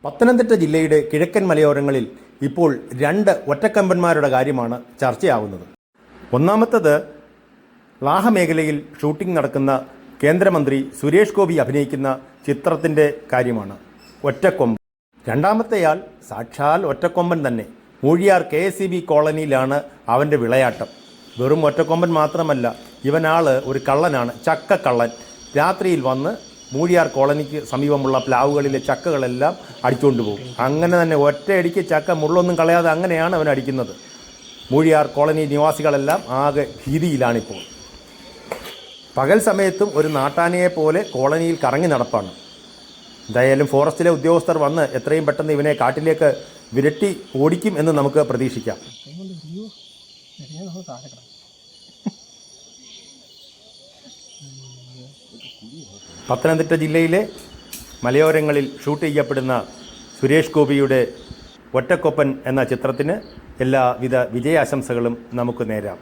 പത്തനംതിട്ട ജില്ലയുടെ കിഴക്കൻ മലയോരങ്ങളിൽ ഇപ്പോൾ രണ്ട് ഒറ്റക്കമ്പന്മാരുടെ കാര്യമാണ് ചർച്ചയാകുന്നത്. ഒന്നാമത്തേത് ലാഹ മേഖലയിൽ ഷൂട്ടിംഗ് നടക്കുന്ന കേന്ദ്രമന്ത്രി സുരേഷ് ഗോപി അഭിനയിക്കുന്ന ചിത്രത്തിൻ്റെ കാര്യമാണ്, ഒറ്റക്കൊമ്പൻ. രണ്ടാമത്തെയാൾ സാക്ഷാൽ ഒറ്റക്കൊമ്പൻ തന്നെ. മൂഴിയാർ KSEB കോളനിയിലാണ് അവൻ്റെ വിളയാട്ടം. വെറും ഒറ്റക്കൊമ്പൻ മാത്രമല്ല, ഇവനാൾ ഒരു കള്ളനാണ്, ചക്കക്കള്ളൻ. രാത്രിയിൽ വന്ന് മൂഴിയാർ കോളനിക്ക് സമീപമുള്ള പ്ലാവുകളിലെ ചക്കകളെല്ലാം അടിച്ചുകൊണ്ട് പോകും. അങ്ങനെ തന്നെ ഒറ്റയടിക്ക് ചക്ക മുള്ളൊന്നും കളയാതെ അങ്ങനെയാണ് അവൻ അടിക്കുന്നത്. മൂഴിയാർ കോളനി നിവാസികളെല്ലാം ആകെ ഭീതിയിലാണിപ്പോൾ. പകൽ സമയത്തും ഒരു നാട്ടാനയെ പോലെ കോളനിയിൽ കറങ്ങി നടപ്പാണ്. എന്തായാലും ഫോറസ്റ്റിലെ ഉദ്യോഗസ്ഥർ വന്ന് എത്രയും പെട്ടെന്ന് ഇവനെ കാട്ടിലേക്ക് വിരട്ടി ഓടിക്കും എന്ന് നമുക്ക് പ്രതീക്ഷിക്കാം. പത്തനംതിട്ട ജില്ലയിലെ മലയോരങ്ങളിൽ ഷൂട്ട് ചെയ്യപ്പെടുന്ന സുരേഷ് ഗോപിയുടെ ഒറ്റക്കൊപ്പൻ എന്ന ചിത്രത്തിന് എല്ലാവിധ വിജയാശംസകളും നമുക്ക് നേരാം.